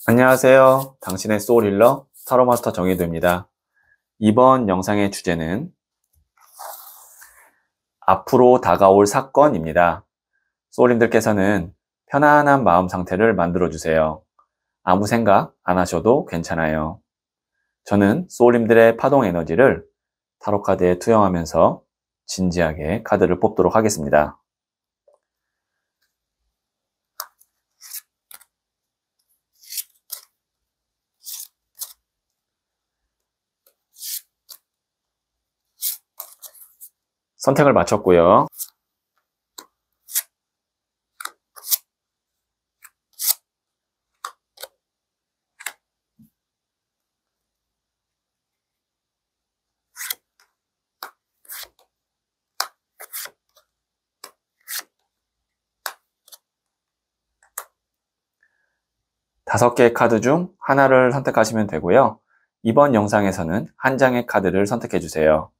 안녕하세요. 당신의 소울힐러 타로마스터 정의도입니다. 이번 영상의 주제는 앞으로 다가올 사건입니다. 소울님들께서는 편안한 마음 상태를 만들어주세요. 아무 생각 안 하셔도 괜찮아요. 저는 소울님들의 파동 에너지를 타로카드에 투영하면서 진지하게 카드를 뽑도록 하겠습니다. 선택을 마쳤고요. 다섯 개의 카드 중 하나를 선택하시면 되고요. 이번 영상에서는 한 장의 카드를 선택해 주세요.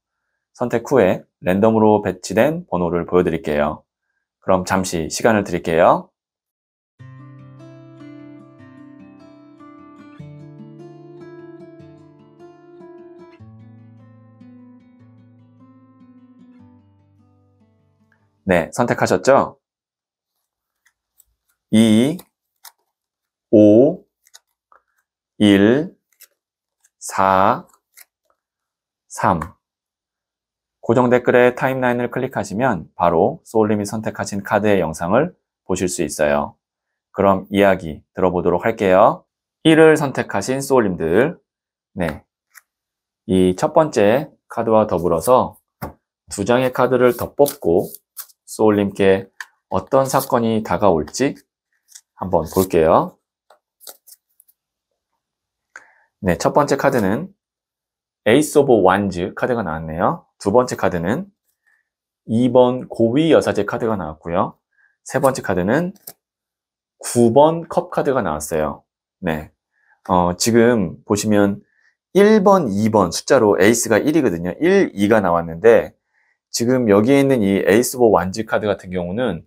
선택 후에 랜덤으로 배치된 번호를 보여드릴게요. 그럼 잠시 시간을 드릴게요. 네, 선택하셨죠? 2, 5, 1, 4, 3. 고정 댓글에 타임라인을 클릭하시면 바로 소울님이 선택하신 카드의 영상을 보실 수 있어요. 그럼 이야기 들어보도록 할게요. 1을 선택하신 소울님들, 네, 이 첫 번째 카드와 더불어서 두 장의 카드를 더 뽑고 소울님께 어떤 사건이 다가올지 한번 볼게요. 네, 첫 번째 카드는 에이스 오브 완즈 카드가 나왔네요. 두 번째 카드는 2번 고위 여사제 카드가 나왔고요. 세 번째 카드는 9번 컵 카드가 나왔어요. 네, 지금 보시면 1번, 2번 숫자로 에이스가 1이거든요. 1, 2가 나왔는데 지금 여기에 있는 이 에이스 오브 완즈 카드 같은 경우는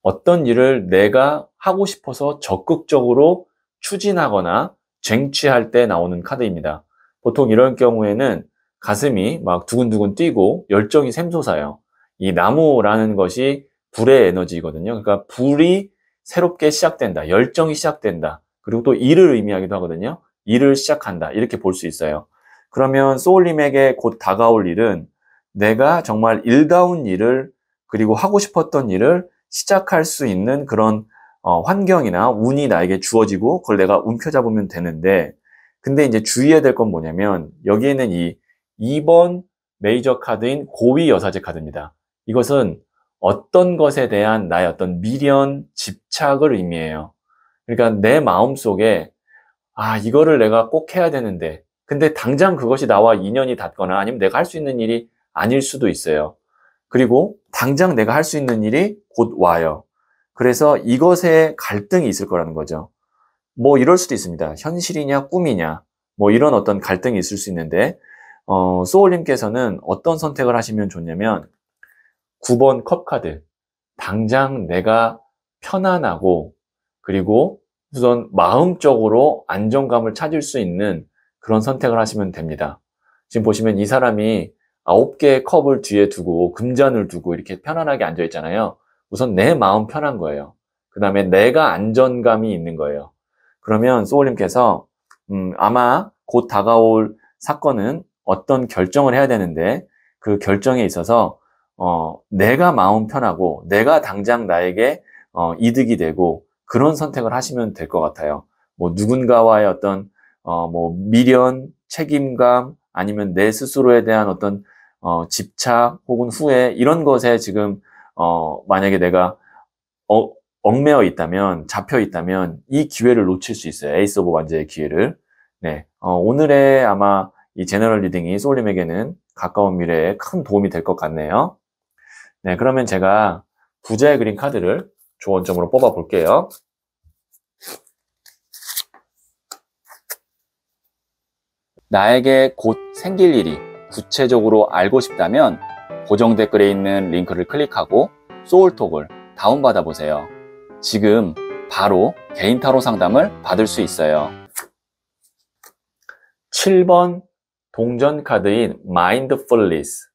어떤 일을 내가 하고 싶어서 적극적으로 추진하거나 쟁취할 때 나오는 카드입니다. 보통 이런 경우에는 가슴이 막 두근두근 뛰고 열정이 샘솟아요. 이 나무라는 것이 불의 에너지거든요. 그러니까 불이 새롭게 시작된다. 열정이 시작된다. 그리고 또 일을 의미하기도 하거든요. 일을 시작한다. 이렇게 볼 수 있어요. 그러면 소울님에게 곧 다가올 일은 내가 정말 일다운 일을 그리고 하고 싶었던 일을 시작할 수 있는 그런 환경이나 운이 나에게 주어지고 그걸 내가 움켜잡으면 되는데 근데 이제 주의해야 될 건 뭐냐면 여기에는 이 2번 메이저 카드인 고위 여사제 카드입니다. 이것은 어떤 것에 대한 나의 어떤 미련, 집착을 의미해요. 그러니까 내 마음속에 이거를 내가 꼭 해야 되는데 근데 당장 그것이 나와 인연이 닿거나 아니면 내가 할 수 있는 일이 아닐 수도 있어요. 그리고 당장 내가 할 수 있는 일이 곧 와요. 그래서 이것에 갈등이 있을 거라는 거죠. 뭐 이럴 수도 있습니다. 현실이냐 꿈이냐 뭐 이런 어떤 갈등이 있을 수 있는데 소울님께서는 어떤 선택을 하시면 좋냐면 9번 컵 카드, 당장 내가 편안하고 그리고 우선 마음적으로 안정감을 찾을 수 있는 그런 선택을 하시면 됩니다. 지금 보시면 이 사람이 9개의 컵을 뒤에 두고 금잔을 두고 이렇게 편안하게 앉아 있잖아요. 우선 내 마음 편한 거예요. 그 다음에 내가 안정감이 있는 거예요. 그러면 소울님께서 아마 곧 다가올 사건은 어떤 결정을 해야 되는데 그 결정에 있어서 내가 마음 편하고 내가 당장 나에게 이득이 되고 그런 선택을 하시면 될 것 같아요. 뭐 누군가와의 어떤 뭐 미련, 책임감 아니면 내 스스로에 대한 어떤 집착 혹은 후회 이런 것에 지금 만약에 내가 얽매여 있다면 잡혀 있다면 이 기회를 놓칠 수 있어요. 에이스 오브 완즈의 기회를. 네, 오늘의 아마 이 제너럴 리딩이 소울님에게는 가까운 미래에 큰 도움이 될 것 같네요. 네, 그러면 제가 부자의 그린 카드를 조언점으로 뽑아 볼게요. 나에게 곧 생길 일이 구체적으로 알고 싶다면 고정 댓글에 있는 링크를 클릭하고 소울톡을 다운받아 보세요. 지금 바로 개인 타로 상담을 받을 수 있어요. 7번 동전 카드인 Mindfulness.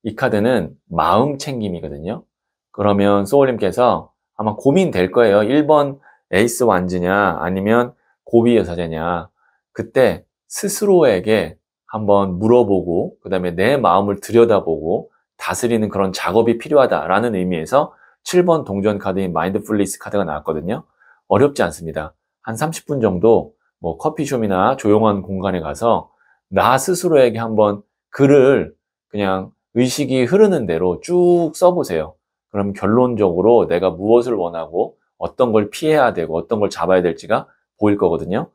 이 카드는 마음 챙김이거든요. 그러면 소울님께서 아마 고민될 거예요. 1번 에이스 완즈냐 아니면 고비 여사제냐. 그때 스스로에게 한번 물어보고 그 다음에 내 마음을 들여다보고 다스리는 그런 작업이 필요하다라는 의미에서 7번 동전 카드인 마인드풀니스 카드가 나왔거든요. 어렵지 않습니다. 한 30분 정도 뭐 커피숍이나 조용한 공간에 가서 나 스스로에게 한번 글을 그냥 의식이 흐르는 대로 쭉 써보세요. 그럼 결론적으로 내가 무엇을 원하고 어떤 걸 피해야 되고 어떤 걸 잡아야 될지가 보일 거거든요.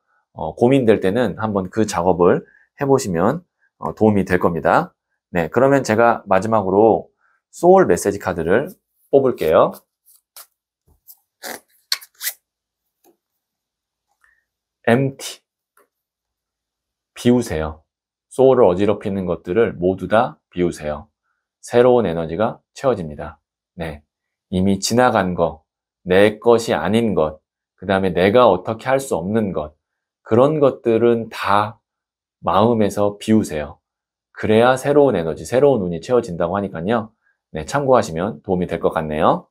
고민될 때는 한번 그 작업을 해보시면 도움이 될 겁니다. 네, 그러면 제가 마지막으로 소울 메시지 카드를 뽑을게요. empty. 비우세요. 소울을 어지럽히는 것들을 모두 다 비우세요. 새로운 에너지가 채워집니다. 네, 이미 지나간 것, 내 것이 아닌 것, 그 다음에 내가 어떻게 할 수 없는 것, 그런 것들은 다 마음에서 비우세요. 그래야 새로운 에너지, 새로운 운이 채워진다고 하니까요. 네, 참고하시면 도움이 될 것 같네요.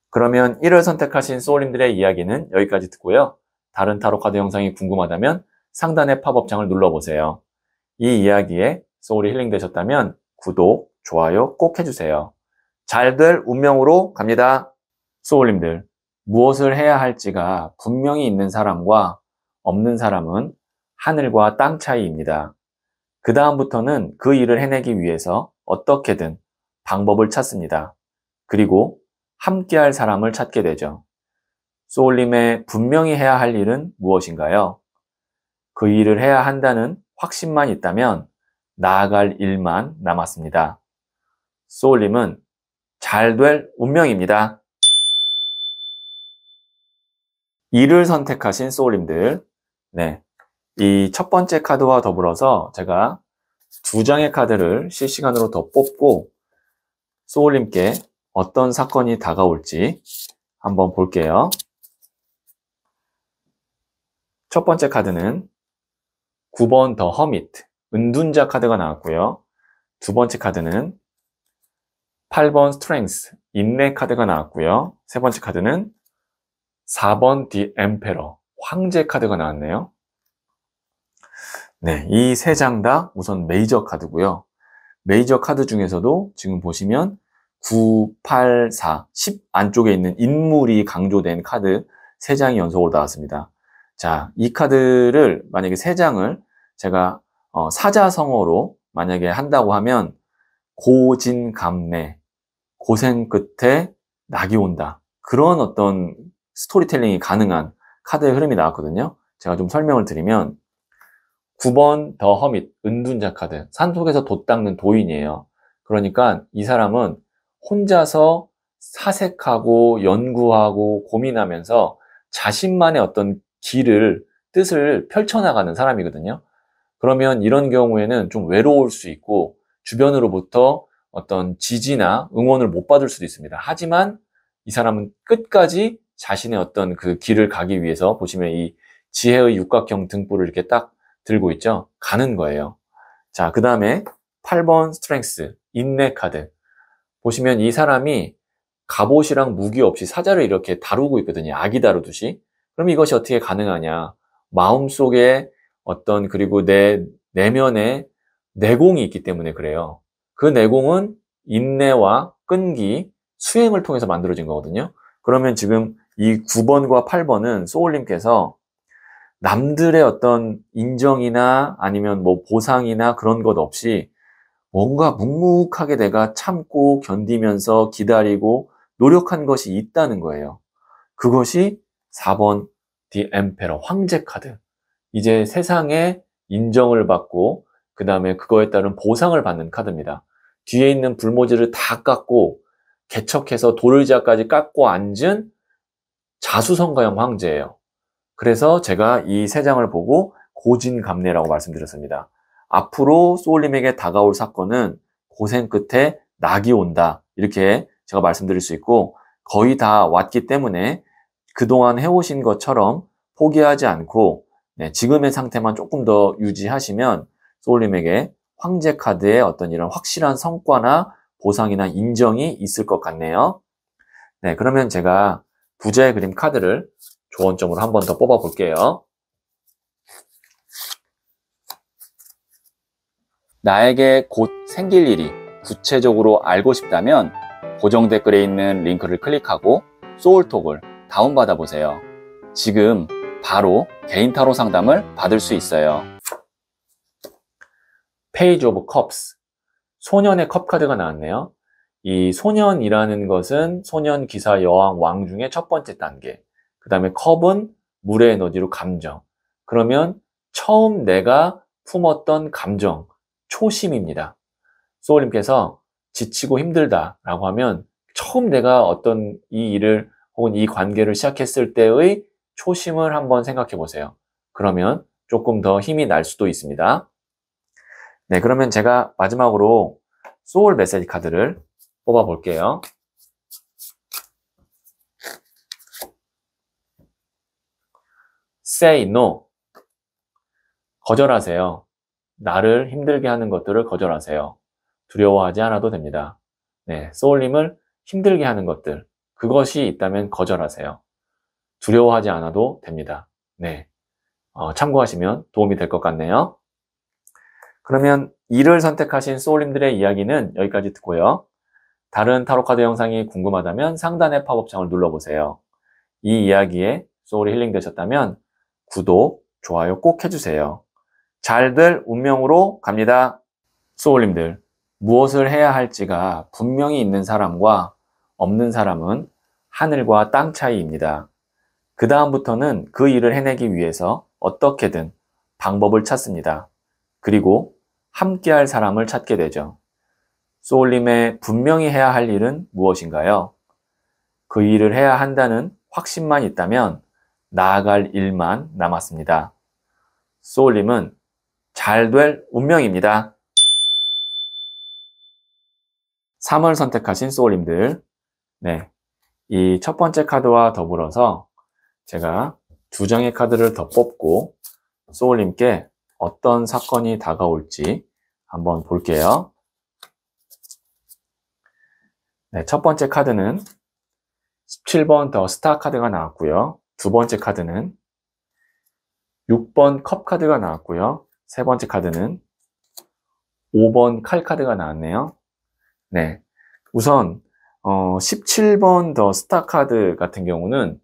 그러면 1월 선택하신 소울님들의 이야기는 여기까지 듣고요. 다른 타로 카드 영상이 궁금하다면 상단의 팝업창을 눌러보세요. 이 이야기에 소울이 힐링되셨다면 구독, 좋아요 꼭 해주세요. 잘 될 운명으로 갑니다. 소울님들, 무엇을 해야 할지가 분명히 있는 사람과 없는 사람은 하늘과 땅 차이입니다. 그 다음부터는 그 일을 해내기 위해서 어떻게든 방법을 찾습니다. 그리고 함께할 사람을 찾게 되죠. 소울님의 분명히 해야 할 일은 무엇인가요? 그 일을 해야 한다는 확신만 있다면 나아갈 일만 남았습니다. 소울님은 잘 될 운명입니다. 일을 선택하신 소울님들, 네, 이 첫 번째 카드와 더불어서 제가 2장의 카드를 실시간으로 더 뽑고 소울님께 어떤 사건이 다가올지 한번 볼게요. 첫 번째 카드는 9번 더 허미트, 은둔자 카드가 나왔고요. 두 번째 카드는 8번 스트렝스, 인내 카드가 나왔고요. 세 번째 카드는 4번 디 엠페러, 황제 카드가 나왔네요. 네, 이 세 장 다 우선 메이저 카드고요. 메이저 카드 중에서도 지금 보시면 9, 8, 4, 10 안쪽에 있는 인물이 강조된 카드 3장이 연속으로 나왔습니다. 자, 이 카드를 만약에 3장을 제가 사자성어로 만약에 한다고 하면 고진감래, 고생 끝에 낙이 온다. 그런 어떤 스토리텔링이 가능한 카드의 흐름이 나왔거든요. 제가 좀 설명을 드리면 9번 더 허밋, 은둔자 카드. 산속에서 돛 닦는 도인이에요. 그러니까 이 사람은 혼자서 사색하고 연구하고 고민하면서 자신만의 어떤 뜻을 펼쳐나가는 사람이거든요. 그러면 이런 경우에는 좀 외로울 수 있고 주변으로부터 어떤 지지나 응원을 못 받을 수도 있습니다. 하지만 이 사람은 끝까지 자신의 어떤 그 길을 가기 위해서 보시면 이 지혜의 육각형 등불을 이렇게 딱 들고 있죠. 가는 거예요. 자, 그 다음에 8번 스트렝스, 인내 카드. 보시면 이 사람이 갑옷이랑 무기 없이 사자를 이렇게 다루고 있거든요. 아기 다루듯이. 그럼 이것이 어떻게 가능하냐? 마음속에 어떤 그리고 내 내면에 내공이 있기 때문에 그래요. 그 내공은 인내와 끈기, 수행을 통해서 만들어진 거거든요. 그러면 지금 이 9번과 8번은 소울님께서 남들의 어떤 인정이나 아니면 뭐 보상이나 그런 것 없이 뭔가 묵묵하게 내가 참고 견디면서 기다리고 노력한 것이 있다는 거예요. 그것이 4번 디 엠페러, 황제 카드. 이제 세상에 인정을 받고 그 다음에 그거에 따른 보상을 받는 카드입니다. 뒤에 있는 불모지를 다 깎고 개척해서 도르자까지 깎고 앉은 자수성가형 황제예요. 그래서 제가 이 세 장을 보고 고진감래라고 말씀드렸습니다. 앞으로 소울님에게 다가올 사건은 고생 끝에 낙이 온다. 이렇게 제가 말씀드릴 수 있고 거의 다 왔기 때문에 그동안 해오신 것처럼 포기하지 않고 지금의 상태만 조금 더 유지하시면 소울님에게 황제 카드의 어떤 이런 확실한 성과나 보상이나 인정이 있을 것 같네요. 네, 그러면 제가 부자의 그림 카드를 조언점으로 한 번 더 뽑아 볼게요. 나에게 곧 생길 일이 구체적으로 알고 싶다면 고정 댓글에 있는 링크를 클릭하고 소울톡을 다운받아 보세요. 지금 바로 개인 타로 상담을 받을 수 있어요. 페이지 오브 컵스, 소년의 컵 카드가 나왔네요. 이 소년이라는 것은 소년, 기사, 여왕, 왕 중에 첫 번째 단계. 그 다음에 컵은 물의 에너지로 감정. 그러면 처음 내가 품었던 감정, 초심입니다. 소울님께서 지치고 힘들다라고 하면 처음 내가 어떤 이 일을 혹은 이 관계를 시작했을 때의 초심을 한번 생각해 보세요. 그러면 조금 더 힘이 날 수도 있습니다. 네, 그러면 제가 마지막으로 소울 메시지 카드를 뽑아 볼게요. Say no. 거절하세요. 나를 힘들게 하는 것들을 거절하세요. 두려워하지 않아도 됩니다. 네, 소울님을 힘들게 하는 것들, 그것이 있다면 거절하세요. 두려워하지 않아도 됩니다. 네, 참고하시면 도움이 될 것 같네요. 그러면 이를 선택하신 소울님들의 이야기는 여기까지 듣고요. 다른 타로카드 영상이 궁금하다면 상단의 팝업창을 눌러보세요. 이 이야기에 소울이 힐링되셨다면 구독, 좋아요 꼭 해주세요. 잘들 운명으로 갑니다. 소울님들, 무엇을 해야 할지가 분명히 있는 사람과 없는 사람은 하늘과 땅 차이입니다. 그 다음부터는 그 일을 해내기 위해서 어떻게든 방법을 찾습니다. 그리고 함께할 사람을 찾게 되죠. 소울님의 분명히 해야 할 일은 무엇인가요? 그 일을 해야 한다는 확신만 있다면 나아갈 일만 남았습니다. 소울님은 잘 될 운명입니다. 3을 선택하신 소울님들, 네, 이 첫 번째 카드와 더불어서 제가 2장의 카드를 더 뽑고 소울님께 어떤 사건이 다가올지 한번 볼게요. 네, 첫 번째 카드는 17번 더 스타 카드가 나왔고요. 두 번째 카드는 6번 컵 카드가 나왔고요. 세 번째 카드는 5번 칼 카드가 나왔네요. 네, 우선 17번 더 스타 카드 같은 경우는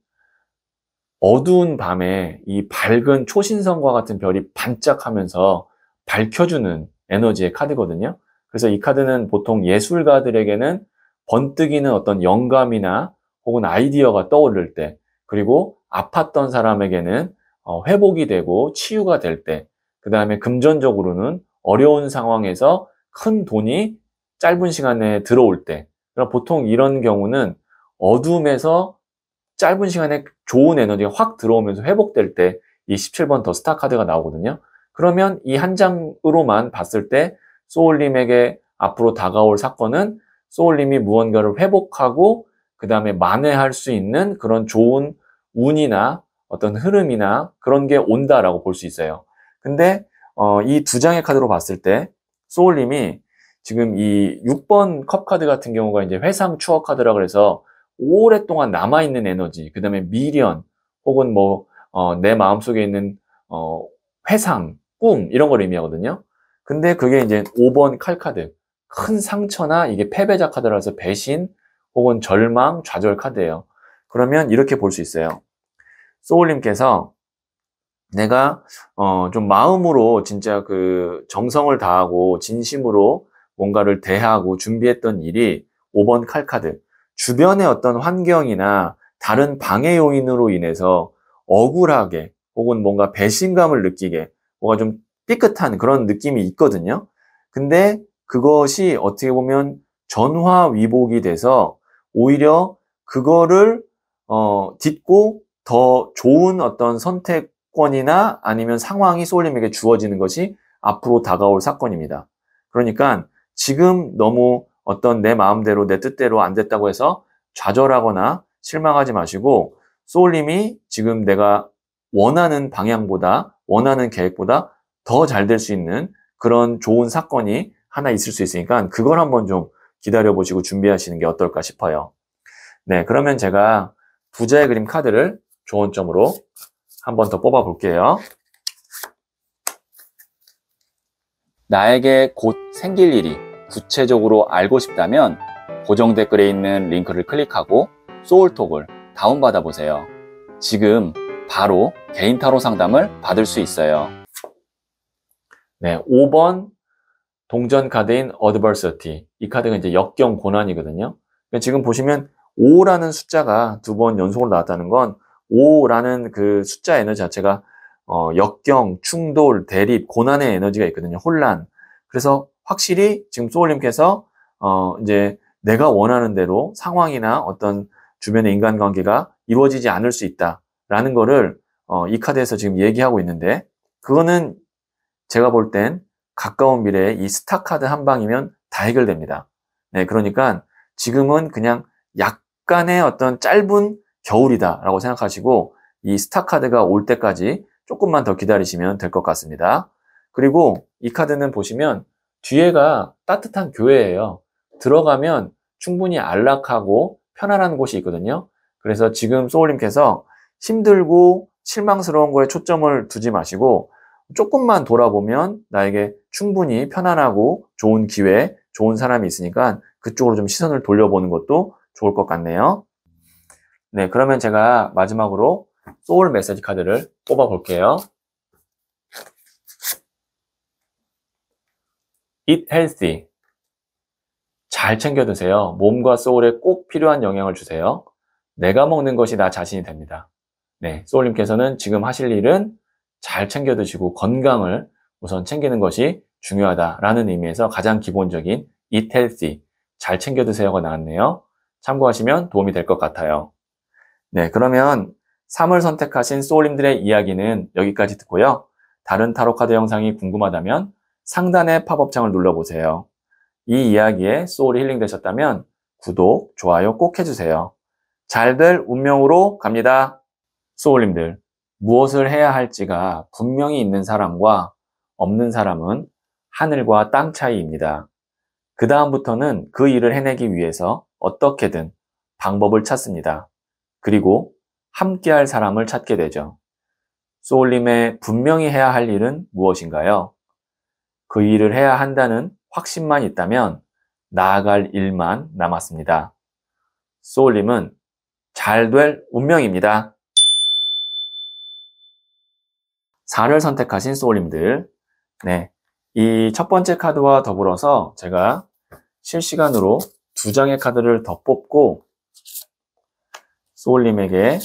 어두운 밤에 이 밝은 초신성과 같은 별이 반짝하면서 밝혀주는 에너지의 카드거든요. 그래서 이 카드는 보통 예술가들에게는 번뜩이는 어떤 영감이나 혹은 아이디어가 떠오를 때, 그리고 아팠던 사람에게는 회복이 되고 치유가 될 때, 그 다음에 금전적으로는 어려운 상황에서 큰 돈이 짧은 시간에 들어올 때, 보통 이런 경우는 어둠에서 짧은 시간에 좋은 에너지가 확 들어오면서 회복될 때 이 17번 더 스타 카드가 나오거든요. 그러면 이 한 장으로만 봤을 때 소울님에게 앞으로 다가올 사건은 소울님이 무언가를 회복하고 그 다음에 만회할 수 있는 그런 좋은 운이나 어떤 흐름이나 그런 게 온다라고 볼 수 있어요. 근데 이 2장의 카드로 봤을 때 소울님이 지금 이 6번 컵 카드 같은 경우가 이제 회상 추억 카드라 그래서 오랫동안 남아있는 에너지, 그 다음에 미련, 혹은 내 마음속에 있는, 회상, 꿈, 이런 걸 의미하거든요. 근데 그게 이제 5번 칼카드. 큰 상처나 이게 패배자 카드라서 배신, 혹은 절망, 좌절 카드예요. 그러면 이렇게 볼 수 있어요. 소울님께서 내가, 좀 마음으로 진짜 그 정성을 다하고 진심으로 뭔가를 대하고 준비했던 일이 5번 칼카드. 주변의 어떤 환경이나 다른 방해 요인으로 인해서 억울하게 혹은 뭔가 배신감을 느끼게 뭔가 좀 삐끗한 그런 느낌이 있거든요. 근데 그것이 어떻게 보면 전화위복이 돼서 오히려 그거를 딛고 더 좋은 어떤 선택권이나 아니면 상황이 소울님에게 주어지는 것이 앞으로 다가올 사건입니다. 그러니까 지금 너무 어떤 내 마음대로 내 뜻대로 안 됐다고 해서 좌절하거나 실망하지 마시고 소울님이 지금 내가 원하는 방향보다, 원하는 계획보다 더 잘 될 수 있는 그런 좋은 사건이 하나 있을 수 있으니까 그걸 한번 좀 기다려보시고 준비하시는 게 어떨까 싶어요. 네, 그러면 제가 부자의 그림 카드를 조언점으로 한 번 더 뽑아 볼게요. 나에게 곧 생길 일이 구체적으로 알고 싶다면 고정 댓글에 있는 링크를 클릭하고 소울톡을 다운받아 보세요. 지금 바로 개인 타로 상담을 받을 수 있어요. 네, 5번 동전 카드인 Adversity. 이 카드가 이제 역경 고난이거든요. 지금 보시면 5라는 숫자가 두 번 연속으로 나왔다는 건 5라는 그 숫자 에너지 자체가 역경, 충돌, 대립, 고난의 에너지가 있거든요. 혼란. 그래서 확실히 지금 소울님께서 이제 내가 원하는 대로 상황이나 어떤 주변의 인간관계가 이루어지지 않을 수 있다라는 거를 이 카드에서 지금 얘기하고 있는데 그거는 제가 볼 땐 가까운 미래에 이 스타 카드 한 방이면 다 해결됩니다. 네, 그러니까 지금은 그냥 약간의 어떤 짧은 겨울이다라고 생각하시고 이 스타 카드가 올 때까지 조금만 더 기다리시면 될 것 같습니다. 그리고 이 카드는 보시면 뒤에가 따뜻한 교회예요. 들어가면 충분히 안락하고 편안한 곳이 있거든요. 그래서 지금 소울님께서 힘들고 실망스러운 거에 초점을 두지 마시고 조금만 돌아보면 나에게 충분히 편안하고 좋은 기회, 좋은 사람이 있으니까 그쪽으로 좀 시선을 돌려보는 것도 좋을 것 같네요. 네, 그러면 제가 마지막으로 소울 메시지 카드를 뽑아 볼게요. Eat healthy. 잘 챙겨 드세요. 몸과 소울에 꼭 필요한 영향을 주세요. 내가 먹는 것이 나 자신이 됩니다. 네, 소울님께서는 지금 하실 일은 잘 챙겨 드시고 건강을 우선 챙기는 것이 중요하다라는 의미에서 가장 기본적인 Eat healthy, 잘 챙겨 드세요가 나왔네요. 참고하시면 도움이 될 것 같아요. 네, 그러면 3을 선택하신 소울님들의 이야기는 여기까지 듣고요. 다른 타로카드 영상이 궁금하다면 상단의 팝업창을 눌러보세요. 이 이야기에 소울이 힐링되셨다면 구독, 좋아요 꼭 해주세요. 잘 될 운명으로 갑니다. 소울님들, 무엇을 해야 할지가 분명히 있는 사람과 없는 사람은 하늘과 땅 차이입니다. 그 다음부터는 그 일을 해내기 위해서 어떻게든 방법을 찾습니다. 그리고 함께할 사람을 찾게 되죠. 소울님의 분명히 해야 할 일은 무엇인가요? 그 일을 해야 한다는 확신만 있다면 나아갈 일만 남았습니다. 소울님은 잘 될 운명입니다. 4를 선택하신 소울님들, 네, 이 첫 번째 카드와 더불어서 제가 실시간으로 2장의 카드를 더 뽑고 소울님에게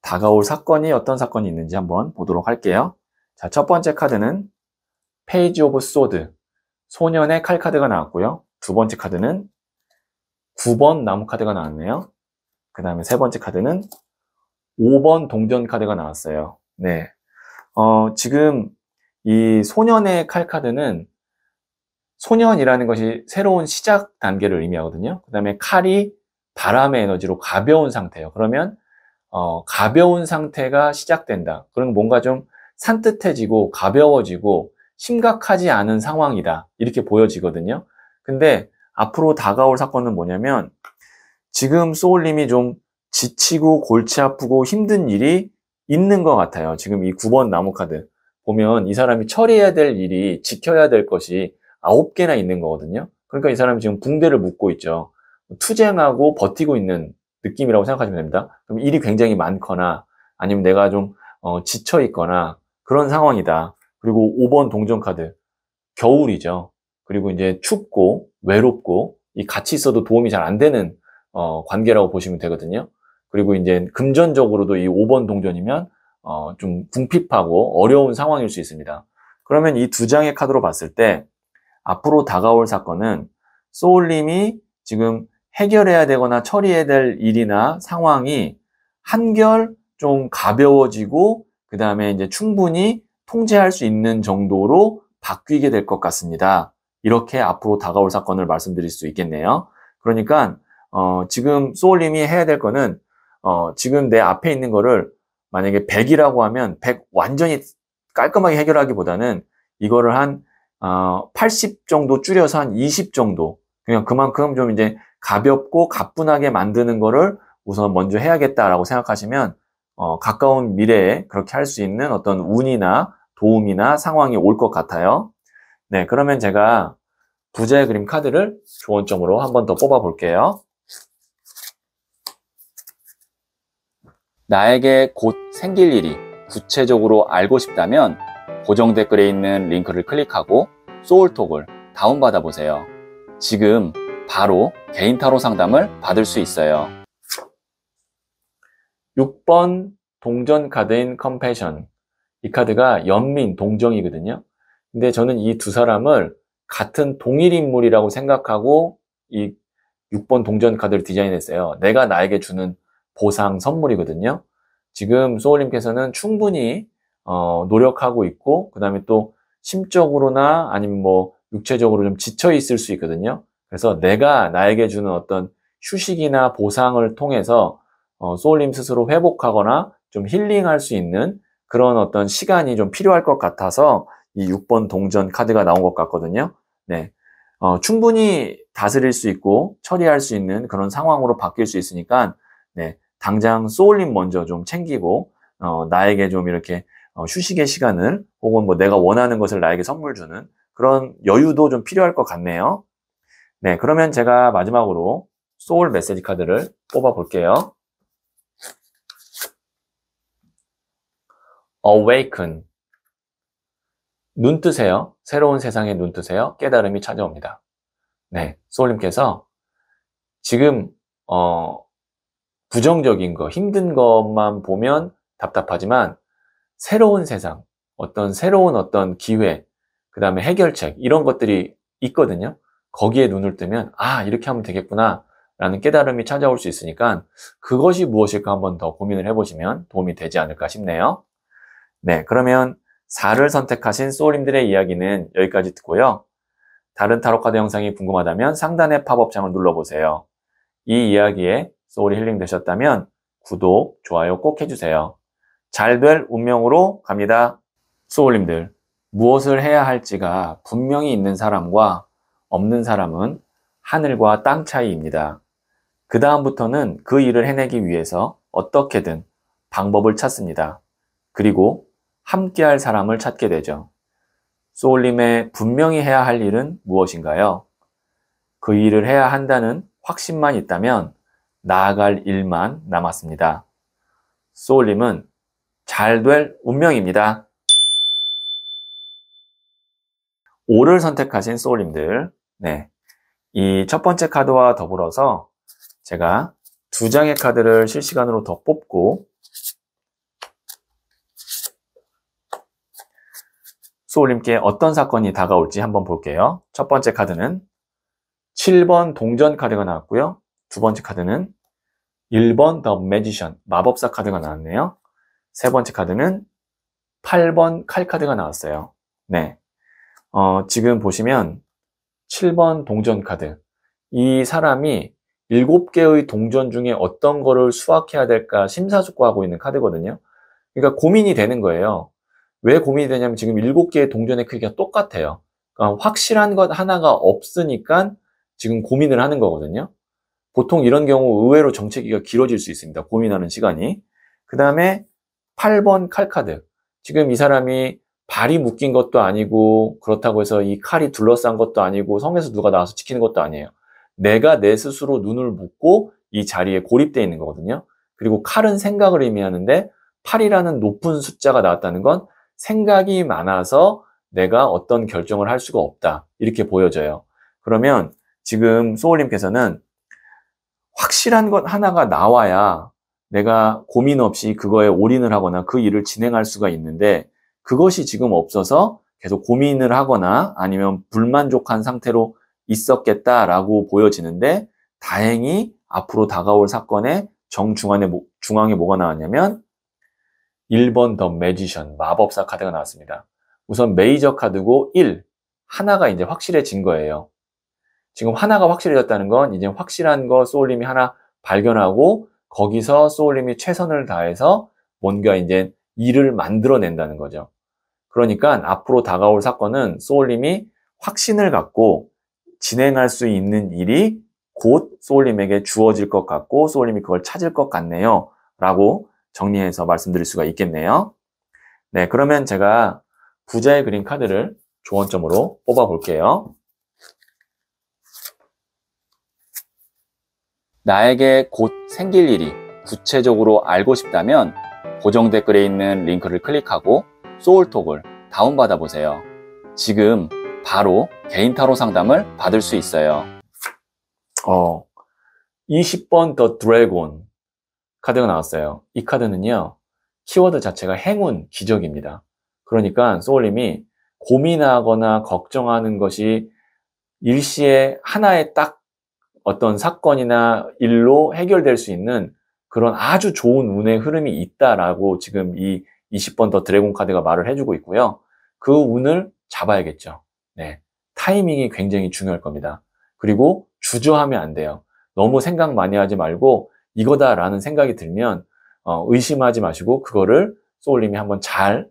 다가올 사건이 어떤 사건이 있는지 한번 보도록 할게요. 자, 첫 번째 카드는 페이지 오브 소드, 소년의 칼 카드가 나왔고요. 두 번째 카드는 9번 나무 카드가 나왔네요. 그 다음에 세 번째 카드는 5번 동전 카드가 나왔어요. 네, 지금 이 소년의 칼 카드는 소년이라는 것이 새로운 시작 단계를 의미하거든요. 그 다음에 칼이 바람의 에너지로 가벼운 상태예요. 그러면 가벼운 상태가 시작된다. 그럼 뭔가 좀 산뜻해지고 가벼워지고 심각하지 않은 상황이다. 이렇게 보여지거든요. 근데 앞으로 다가올 사건은 뭐냐면 지금 소울님이 좀 지치고 골치 아프고 힘든 일이 있는 것 같아요. 지금 이 9번 나무 카드 보면 이 사람이 처리해야 될 일이, 지켜야 될 것이 9개나 있는 거거든요. 그러니까 이 사람이 지금 붕대를 묶고 있죠. 투쟁하고 버티고 있는 느낌이라고 생각하시면 됩니다. 그럼 일이 굉장히 많거나 아니면 내가 좀 지쳐 있거나 그런 상황이다. 그리고 5번 동전 카드, 겨울이죠. 그리고 이제 춥고 외롭고 이 같이 있어도 도움이 잘 안 되는 관계라고 보시면 되거든요. 그리고 이제 금전적으로도 이 5번 동전이면 좀 궁핍하고 어려운 상황일 수 있습니다. 그러면 이 2장의 카드로 봤을 때 앞으로 다가올 사건은 소울님이 지금 해결해야 되거나 처리해야 될 일이나 상황이 한결 좀 가벼워지고 그 다음에 이제 충분히 통제할 수 있는 정도로 바뀌게 될 것 같습니다. 이렇게 앞으로 다가올 사건을 말씀드릴 수 있겠네요. 그러니까 지금 소울님이 해야 될 거는 지금 내 앞에 있는 거를 만약에 100이라고 하면 100 완전히 깔끔하게 해결하기보다는 이거를 한 80 정도 줄여서 한 20 정도, 그냥 그만큼 좀 이제 가볍고 가뿐하게 만드는 거를 우선 먼저 해야겠다라고 생각하시면 가까운 미래에 그렇게 할 수 있는 어떤 운이나 도움이나 상황이 올 것 같아요. 네, 그러면 제가 부자의 그림 카드를 조언점으로 한 번 더 뽑아 볼게요. 나에게 곧 생길 일이 구체적으로 알고 싶다면 고정 댓글에 있는 링크를 클릭하고 소울톡을 다운받아 보세요. 지금 바로 개인 타로 상담을 받을 수 있어요. 6번 동전 카드인 컴패션. 이 카드가 연민, 동정이거든요. 근데 저는 이 두 사람을 같은 동일 인물이라고 생각하고 이 6번 동전 카드를 디자인했어요. 내가 나에게 주는 보상 선물이거든요. 지금 소울님께서는 충분히 노력하고 있고, 그 다음에 또 심적으로나 아니면 뭐 육체적으로 좀 지쳐 있을 수 있거든요. 그래서 내가 나에게 주는 어떤 휴식이나 보상을 통해서 소울님 스스로 회복하거나 좀 힐링할 수 있는 그런 어떤 시간이 좀 필요할 것 같아서 이 6번 동전 카드가 나온 것 같거든요. 네. 충분히 다스릴 수 있고 처리할 수 있는 그런 상황으로 바뀔 수 있으니까, 네. 당장 소울님 먼저 좀 챙기고, 나에게 좀 이렇게 휴식의 시간을, 혹은 뭐 내가 원하는 것을 나에게 선물 주는 그런 여유도 좀 필요할 것 같네요. 네. 그러면 제가 마지막으로 소울 메시지 카드를 뽑아 볼게요. Awaken. 눈 뜨세요. 새로운 세상에 눈 뜨세요. 깨달음이 찾아옵니다. 네, 소울님께서 지금 부정적인 거, 힘든 것만 보면 답답하지만 새로운 세상, 새로운 어떤 기회, 그 다음에 해결책, 이런 것들이 있거든요. 거기에 눈을 뜨면 이렇게 하면 되겠구나 라는 깨달음이 찾아올 수 있으니까 그것이 무엇일까 한번 더 고민을 해보시면 도움이 되지 않을까 싶네요. 네, 그러면 4를 선택하신 소울님들의 이야기는 여기까지 듣고요. 다른 타로카드 영상이 궁금하다면 상단의 팝업창을 눌러보세요. 이 이야기에 소울이 힐링 되셨다면 구독, 좋아요 꼭 해주세요. 잘 될 운명으로 갑니다. 소울님들, 무엇을 해야 할지가 분명히 있는 사람과 없는 사람은 하늘과 땅 차이입니다. 그 다음부터는 그 일을 해내기 위해서 어떻게든 방법을 찾습니다. 그리고 함께할 사람을 찾게 되죠. 소울님의 분명히 해야 할 일은 무엇인가요? 그 일을 해야 한다는 확신만 있다면 나아갈 일만 남았습니다. 소울님은 잘 될 운명입니다. 5를 선택하신 소울님들, 네, 이 첫 번째 카드와 더불어서 제가 2장의 카드를 실시간으로 더 뽑고 소울님께 어떤 사건이 다가올지 한번 볼게요. 첫 번째 카드는 7번 동전 카드가 나왔고요. 두 번째 카드는 1번 더 매지션, 마법사 카드가 나왔네요. 세 번째 카드는 8번 칼 카드가 나왔어요. 네, 지금 보시면 7번 동전 카드, 이 사람이 7개의 동전 중에 어떤 거를 수확해야 될까 심사숙고하고 있는 카드거든요. 그러니까 고민이 되는 거예요. 왜 고민이 되냐면 지금 7개의 동전의 크기가 똑같아요. 그러니까 확실한 것 하나가 없으니까 지금 고민을 하는 거거든요. 보통 이런 경우 의외로 정체기가 길어질 수 있습니다. 고민하는 시간이. 그 다음에 8번 칼카드. 지금 이 사람이 발이 묶인 것도 아니고 그렇다고 해서 이 칼이 둘러싼 것도 아니고 성에서 누가 나와서 지키는 것도 아니에요. 내가 내 스스로 눈을 묶고 이 자리에 고립되어 있는 거거든요. 그리고 칼은 생각을 의미하는데 8이라는 높은 숫자가 나왔다는 건 생각이 많아서 내가 어떤 결정을 할 수가 없다, 이렇게 보여져요. 그러면 지금 소울님께서는 확실한 것 하나가 나와야 내가 고민 없이 그거에 올인을 하거나 그 일을 진행할 수가 있는데 그것이 지금 없어서 계속 고민을 하거나 아니면 불만족한 상태로 있었겠다라고 보여지는데, 다행히 앞으로 다가올 사건의 중앙에 뭐가 나왔냐면 1번 더 매지션, 마법사 카드가 나왔습니다. 우선 메이저 카드고 1, 하나가 이제 확실해진 거예요. 지금 하나가 확실해졌다는 건 이제 확실한 거 소울님이 하나 발견하고 거기서 소울님이 최선을 다해서 뭔가 이제 일을 만들어낸다는 거죠. 그러니까 앞으로 다가올 사건은 소울님이 확신을 갖고 진행할 수 있는 일이 곧 소울님에게 주어질 것 같고 소울님이 그걸 찾을 것 같네요. 라고 정리해서 말씀드릴 수가 있겠네요. 네, 그러면 제가 부자의 그림 카드를 조언점으로 뽑아 볼게요. 나에게 곧 생길 일이 구체적으로 알고 싶다면 고정 댓글에 있는 링크를 클릭하고 소울톡을 다운받아 보세요. 지금 바로 개인 타로 상담을 받을 수 있어요. 20번 더 드래곤 카드가 나왔어요. 이 카드는요, 키워드 자체가 행운, 기적입니다. 그러니까 소울님이 고민하거나 걱정하는 것이 일시에 하나의 딱 어떤 사건이나 일로 해결될 수 있는 그런 아주 좋은 운의 흐름이 있다라고 지금 이 20번 더 드래곤 카드가 말을 해주고 있고요. 그 운을 잡아야겠죠. 네, 타이밍이 굉장히 중요할 겁니다. 그리고 주저하면 안 돼요. 너무 생각 많이 하지 말고 이거다라는 생각이 들면 의심하지 마시고 그거를 소울님이 한번 잘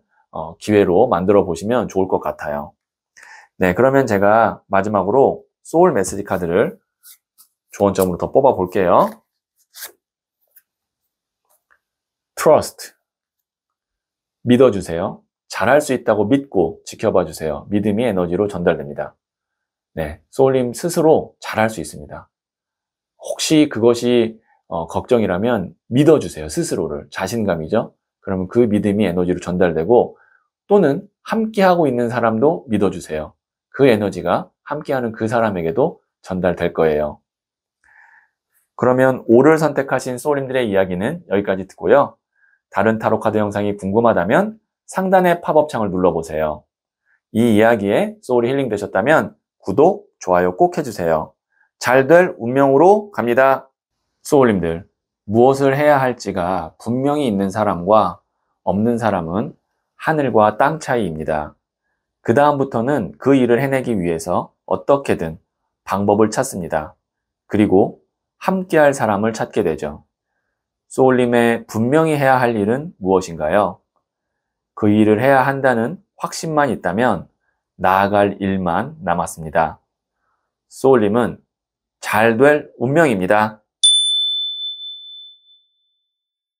기회로 만들어 보시면 좋을 것 같아요. 네, 그러면 제가 마지막으로 소울 메시지 카드를 조언점으로 더 뽑아 볼게요. Trust. 믿어주세요. 잘할 수 있다고 믿고 지켜봐 주세요. 믿음이 에너지로 전달됩니다. 네, 소울님 스스로 잘할 수 있습니다. 혹시 그것이 걱정이라면 믿어주세요. 스스로를. 자신감이죠. 그러면 그 믿음이 에너지로 전달되고 또는 함께하고 있는 사람도 믿어주세요. 그 에너지가 함께하는 그 사람에게도 전달될 거예요. 그러면 O를 선택하신 소울님들의 이야기는 여기까지 듣고요. 다른 타로 카드 영상이 궁금하다면 상단의 팝업 창을 눌러보세요. 이 이야기에 소울이 힐링 되셨다면 구독, 좋아요 꼭 해주세요. 잘 될 운명으로 갑니다. 소울님들, 무엇을 해야 할지가 분명히 있는 사람과 없는 사람은 하늘과 땅 차이입니다. 그 다음부터는 그 일을 해내기 위해서 어떻게든 방법을 찾습니다. 그리고 함께할 사람을 찾게 되죠. 소울님의 분명히 해야 할 일은 무엇인가요? 그 일을 해야 한다는 확신만 있다면 나아갈 일만 남았습니다. 소울님은 잘 될 운명입니다.